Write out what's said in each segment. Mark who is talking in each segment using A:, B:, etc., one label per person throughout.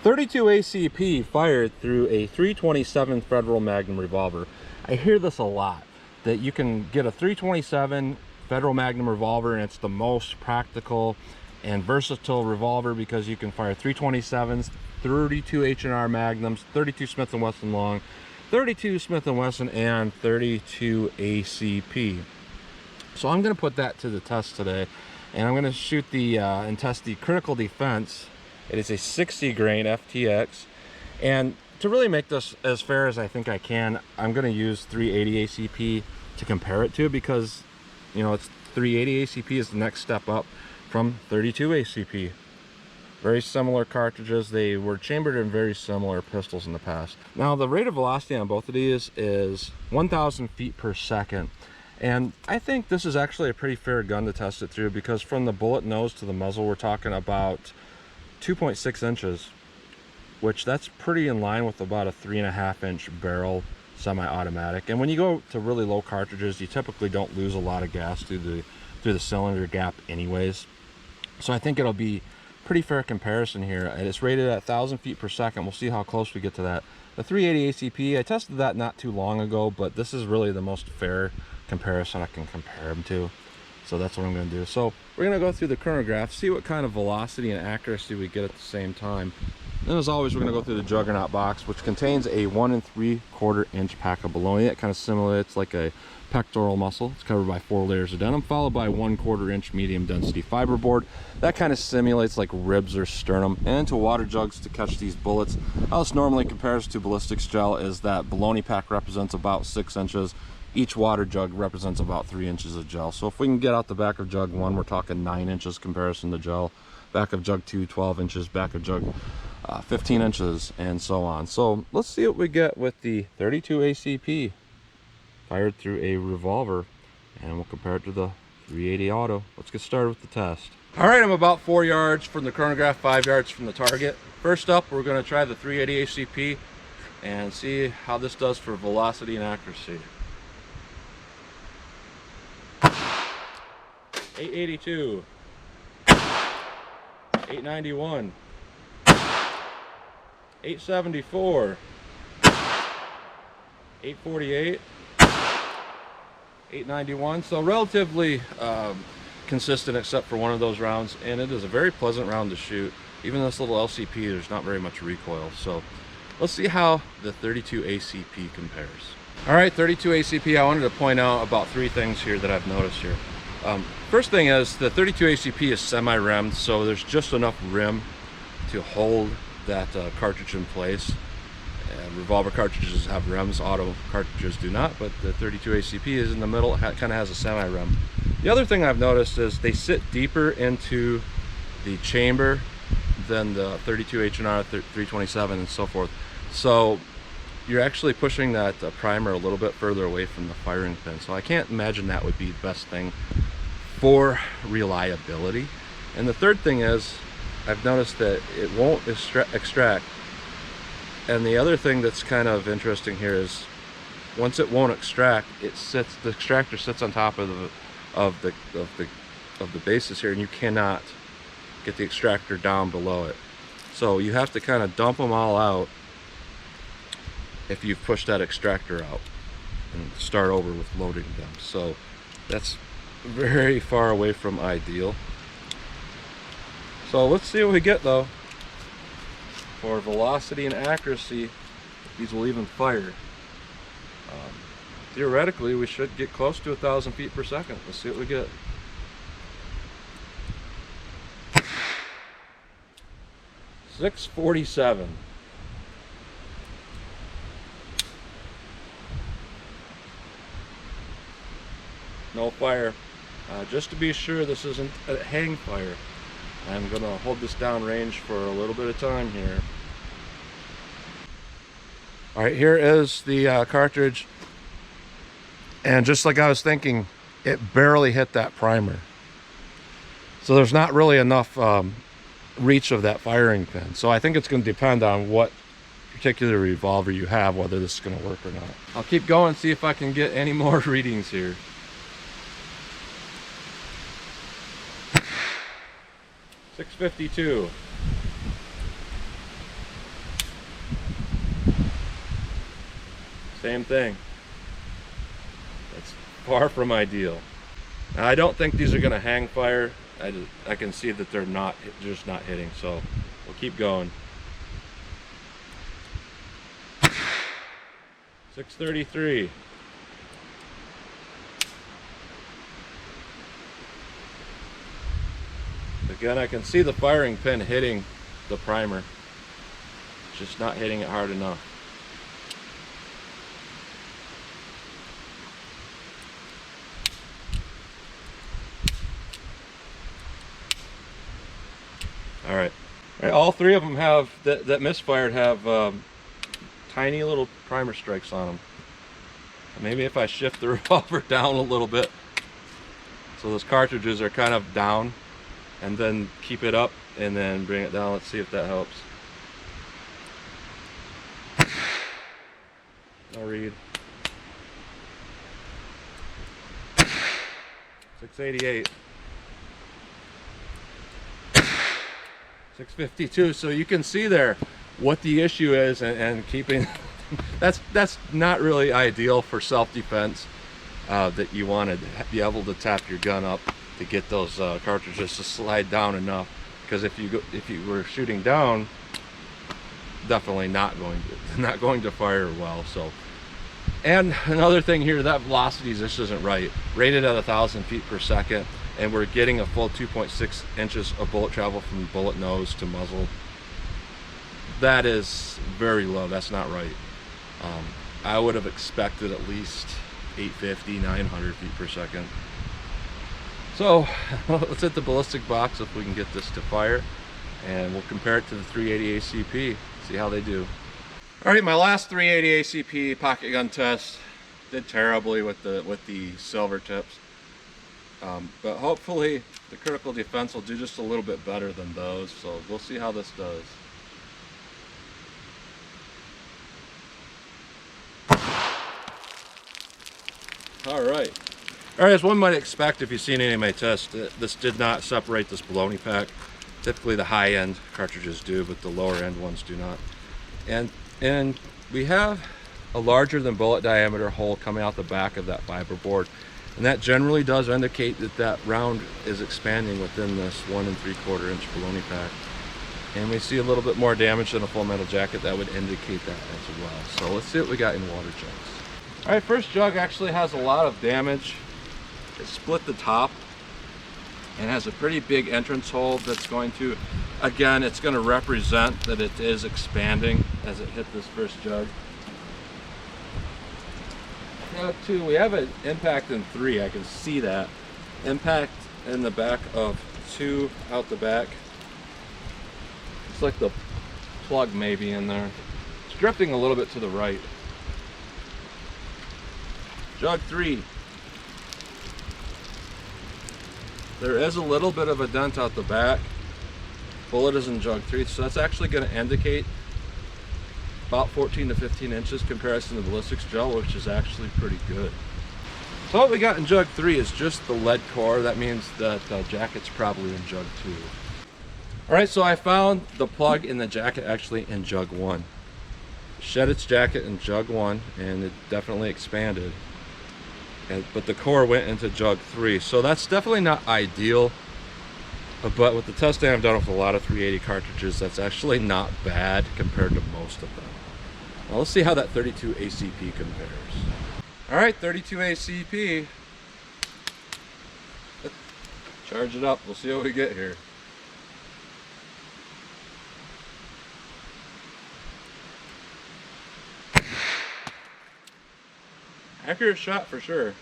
A: 32 ACP fired through a 327 Federal Magnum revolver. I hear this a lot, that you can get a 327 Federal Magnum revolver and it's the most practical and versatile revolver because you can fire 327s, 32 H&R Magnums, 32 Smith & Wesson long, 32 Smith & Wesson, and 32 ACP. So I'm going to put that to the test today, and I'm going to shoot the and test the critical defense. It is a 60 grain FTX, and to really make this as fair as I think I can, I'm going to use 380 ACP to compare it to, because you know, it's 380 ACP is the next step up from 32 ACP. Very similar cartridges. They were chambered in very similar pistols in the past. Now the rate of velocity on both of these is 1,000 feet per second. And I think this is actually a pretty fair gun to test it through, because from the bullet nose to the muzzle, we're talking about 2.6 inches, which that's pretty in line with about a 3.5 inch barrel semi-automatic. And when you go to really low cartridges, you typically don't lose a lot of gas through the cylinder gap anyways. So I think it'll be pretty fair comparison here. And it's rated at 1,000 feet per second. We'll see how close we get to that. The 380 ACP, I tested that not too long ago, but this is really the most fair comparison I can compare them to. So that's what I'm going to do. So we're going to go through the chronograph, see what kind of velocity and accuracy we get at the same time. And as always, we're going to go through the Juggernaut box, which contains a 1 3/4 inch pack of bologna. It kind of simulates like a pectoral muscle. It's covered by 4 layers of denim, followed by 1/4 inch medium density fiberboard. That kind of simulates like ribs or sternum. And into water jugs to catch these bullets. How this normally compares to ballistics gel is that bologna pack represents about 6 inches. Each water jug represents about 3 inches of gel. So if we can get out the back of jug 1, we're talking 9 inches comparison to gel. Back of jug 2, 12 inches. Back of jug 15 inches, and so on. So let's see what we get with the 32 ACP fired through a revolver, and we'll compare it to the 380 auto. Let's get started with the test. All right, I'm about 4 yards from the chronograph, 5 yards from the target. First up, we're going to try the 380 ACP and see how this does for velocity and accuracy. 882, 891, 874, 848, 891. So relatively consistent except for one of those rounds, and it is a very pleasant round to shoot. Even this little LCP, there's not very much recoil. So let's see how the 32 ACP compares. All right, 32 ACP, I wanted to point out about 3 things here that I've noticed here. First thing is the 32 ACP is semi-rimmed, so there's just enough rim to hold that cartridge in place. Revolver cartridges have rims, auto cartridges do not, but the 32 ACP is in the middle. It kind of has a semi-rim. The other thing I've noticed is they sit deeper into the chamber than the 32 H&R 327 and so forth. So you're actually pushing that primer a little bit further away from the firing pin. So I can't imagine that would be the best thing for reliability. And the third thing is, I've noticed that it won't extract. And the other thing that's kind of interesting here is, once it won't extract, the extractor sits on top of the bases here, and you cannot get the extractor down below it. So you have to kind of dump them all out if you've pushed that extractor out and start over with loading them. So that's very far away from ideal. So let's see what we get though for velocity and accuracy, if these will even fire. Theoretically, we should get close to 1,000 feet per second. Let's see what we get. .647. No fire. Just to be sure this isn't a hang fire, I'm going to hold this down range for a little bit of time here. Alright, here is the cartridge, and just like I was thinking, it barely hit that primer. So there's not really enough reach of that firing pin. So I think it's going to depend on what particular revolver you have, whether this is going to work or not. I'll keep going and see if I can get any more readings here. .652. Same thing. It's far from ideal. Now, I don't think these are going to hang fire. I can see that they're just not hitting, so we'll keep going. 633. Again, I can see the firing pin hitting the primer. It's just not hitting it hard enough. All right. All three of them have that misfired have tiny little primer strikes on them. Maybe if I shift the revolver down a little bit so those cartridges are kind of down, and then keep it up and then bring it down. Let's see if that helps. I'll read. 688. 652. So you can see there what the issue is, and keeping that's not really ideal for self-defense, that you want to be able to tap your gun up to get those cartridges to slide down enough, because if you were shooting down, definitely not going to fire well. So, and another thing here, that velocity just isn't right. Rated at 1,000 feet per second, and we're getting a full 2.6 inches of bullet travel from bullet nose to muzzle. That is very low. That's not right. I would have expected at least 850, 900 feet per second. So let's hit the ballistic box if we can get this to fire, and we'll compare it to the 380 ACP, see how they do. All right, my last 380 ACP pocket gun test did terribly with the silver tips, but hopefully the critical defense will do just a little bit better than those. So we'll see how this does. All right, as one might expect if you've seen any of my tests, this did not separate this baloney pack. Typically the high-end cartridges do, but the lower-end ones do not. And we have a larger than bullet diameter hole coming out the back of that fiberboard, and that generally does indicate that round is expanding within this 1 3/4 inch baloney pack. And we see a little bit more damage than a full metal jacket. That would indicate that as well. So let's see what we got in water jugs. All right, first jug actually has a lot of damage. It split the top and has a pretty big entrance hole that's going to, again, it's going to represent that it is expanding as it hit this first jug. Jug 2, we have an impact in 3, I can see that. Impact in the back of 2 out the back. It's like the plug maybe in there. It's drifting a little bit to the right. Jug 3. There is a little bit of a dent out the back. Bullet is in jug 3, so that's actually going to indicate about 14 to 15 inches comparison to ballistics gel, which is actually pretty good. So what we got in jug 3 is just the lead core. That means that the jacket's probably in jug 2. All right, so I found the plug in the jacket actually in jug 1. Shed its jacket in jug 1, and it definitely expanded. But the core went into jug 3, so that's definitely not ideal. But with the testing I've done with a lot of 380 cartridges, that's actually not bad compared to most of them. Now let's see how that 32 ACP compares. All right, 32 ACP. Charge it up. We'll see what we get here. Accurate shot for sure.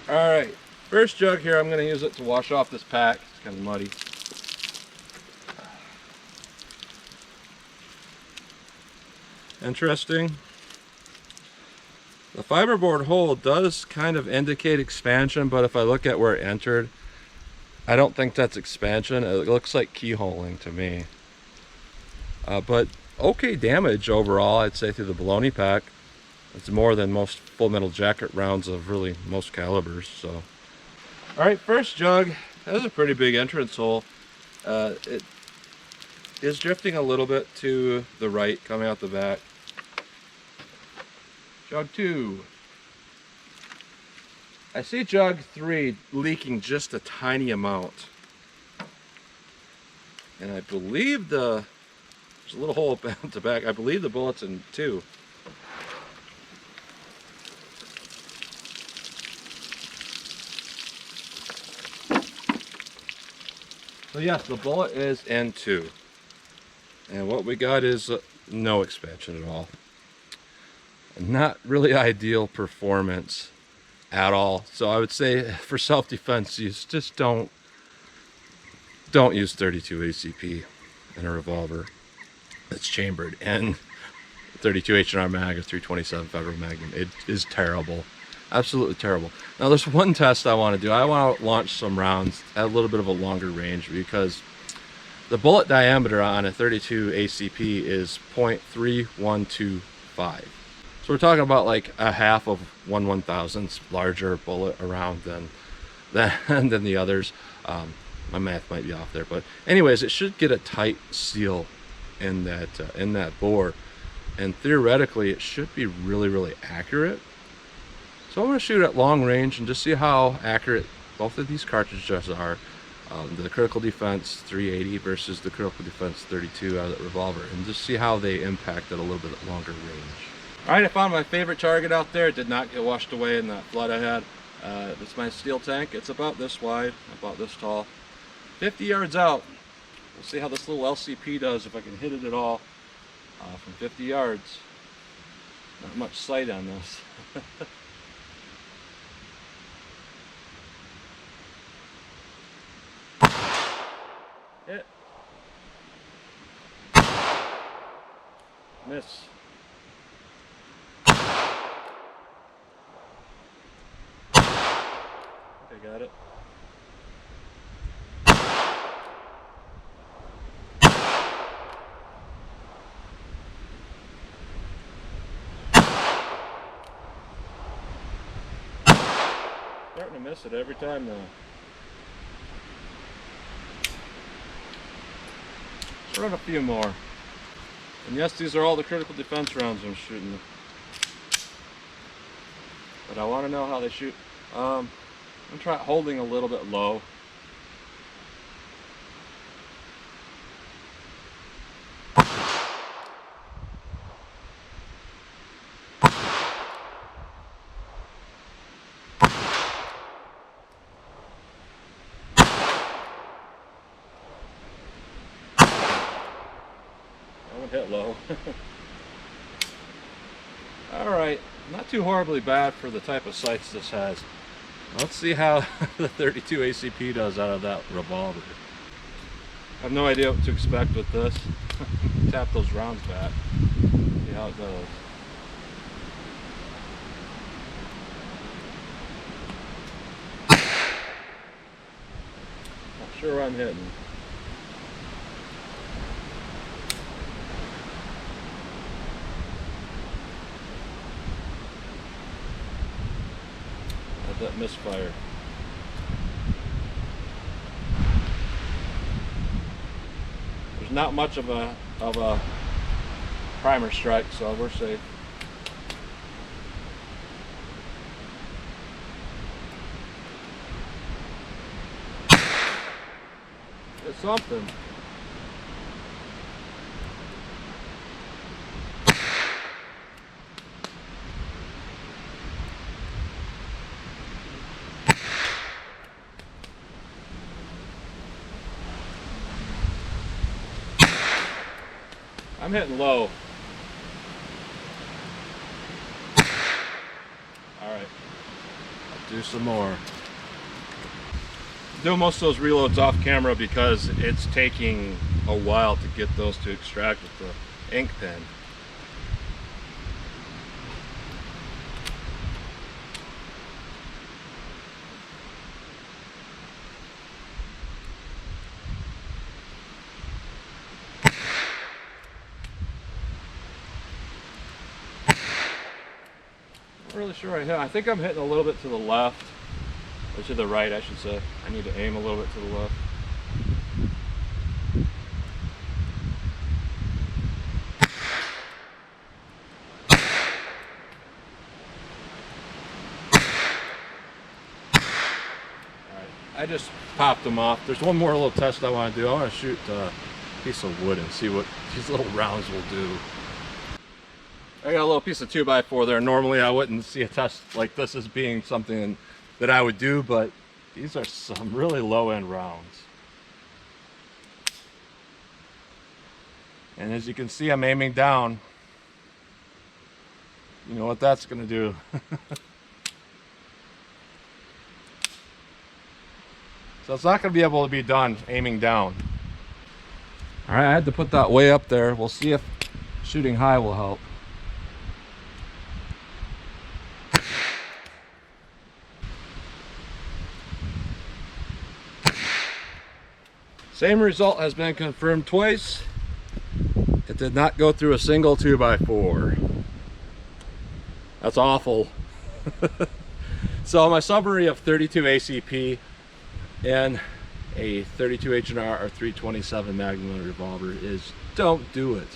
A: All right, first jug here, I'm going to use it to wash off this pack. It's kind of muddy. Interesting. The fiberboard hole does kind of indicate expansion, but if I look at where it entered, I don't think that's expansion. It looks like keyholing to me. But okay damage overall, I'd say, through the baloney pack. It's more than most full metal jacket rounds of really most calibers. So, all right, first jug has a pretty big entrance hole. It is drifting a little bit to the right coming out the back. Jug 2. I see jug 3 leaking just a tiny amount. And I believe there's a little hole at the back. I believe the bullet's in 2. So yes, the bullet is in 2. And what we got is no expansion at all. Not really ideal performance at all. So I would say for self-defense use, just don't use 32 ACP in a revolver that's chambered. And 32 H&R Mag or 327 Federal Magnum, it is terrible. Absolutely terrible. Now there's one test I want to do. I want to launch some rounds at a little bit of a longer range, because the bullet diameter on a 32 ACP is 0.3125. So we're talking about like a half of 1/1000th larger bullet around than the others. My math might be off there, but anyways, it should get a tight seal in that bore, and theoretically it should be really accurate. So I'm going to shoot at long range and just see how accurate both of these cartridges are. The critical defense 380 versus the critical defense 32 out of the revolver, and just see how they impact at a little bit longer range. Alright, I found my favorite target out there. It did not get washed away in that flood I had. It's my steel tank. It's about this wide, about this tall. 50 yards out. We'll see how this little LCP does, if I can hit it at all from 50 yards. Not much sight on this. Hit. Miss. Okay, got it. Starting to miss it every time though. Let's run a few more. And yes, these are all the critical defense rounds I'm shooting. But I want to know how they shoot. I'm going to try holding a little bit low. Hit low. Alright, not too horribly bad for the type of sights this has. Let's see how the 32 ACP does out of that revolver. I have no idea what to expect with this. Tap those rounds back. See how it goes. Not sure where I'm hitting. That misfire. There's not much of a primer strike, so we're safe. It's something. I'm hitting low. Alright, I'll do some more. Do most of those reloads off camera because it's taking a while to get those to extract with the ink pen. Really sure I hit. I think I'm hitting a little bit to the left, or to the right I should say. I need to aim a little bit to the left. I just popped them off. There's one more little test I want to do. I want to shoot a piece of wood and see what these little rounds will do. I got a little piece of 2x4 there. Normally I wouldn't see a test like this as being something that I would do, but these are some really low-end rounds. And as you can see, I'm aiming down. You know what that's going to do. So it's not going to be able to be done aiming down. All right, I had to put that way up there. We'll see if shooting high will help. Same result has been confirmed twice. It did not go through a single 2x4. That's awful. So my summary of 32 ACP and a 32 H&R or 327 Magnum revolver is don't do it.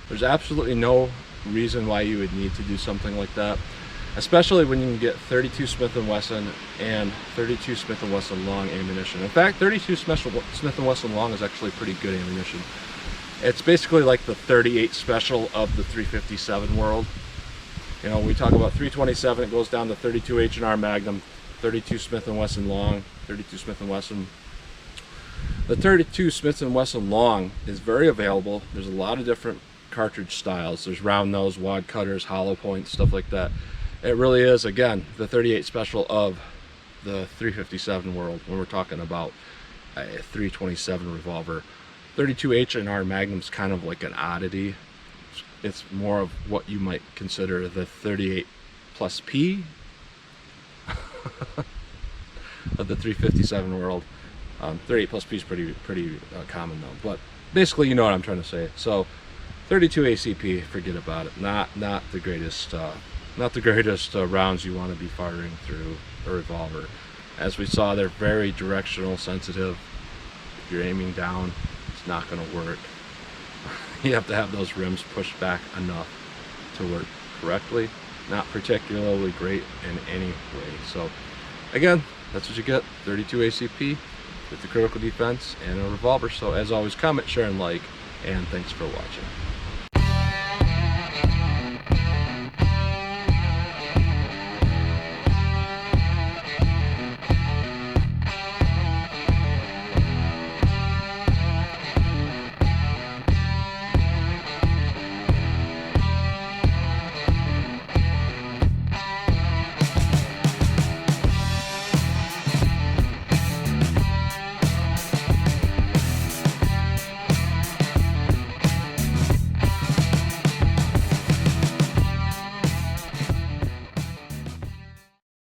A: There's absolutely no reason why you would need to do something like that, especially when you can get 32 Smith & Wesson and 32 Smith & Wesson long ammunition. In fact, 32 Smith & Wesson long is actually pretty good ammunition. It's basically like the 38 special of the 357 world. You know, we talk about 327, it goes down to 32 H&R Magnum, 32 Smith & Wesson long, 32 Smith & Wesson. The 32 Smith & Wesson long is very available. There's a lot of different cartridge styles. There's round nose, wad cutters, hollow points, stuff like that. It really is, again, the 38 special of the 357 world when we're talking about a 327 revolver. 32 H&R Magnum's kind of like an oddity. It's more of what you might consider the 38 plus P of the 357 world. 38 plus P is pretty common though, but basically you know what I'm trying to say. So 32 ACP, forget about it. Not the greatest rounds you want to be firing through a revolver. As we saw, they're very directional sensitive. If you're aiming down, it's not going to work. You have to have those rims pushed back enough to work correctly. Not particularly great in any way. So again, that's what you get. 32 ACP with the critical defense and a revolver. So as always, comment, share, and like, and thanks for watching.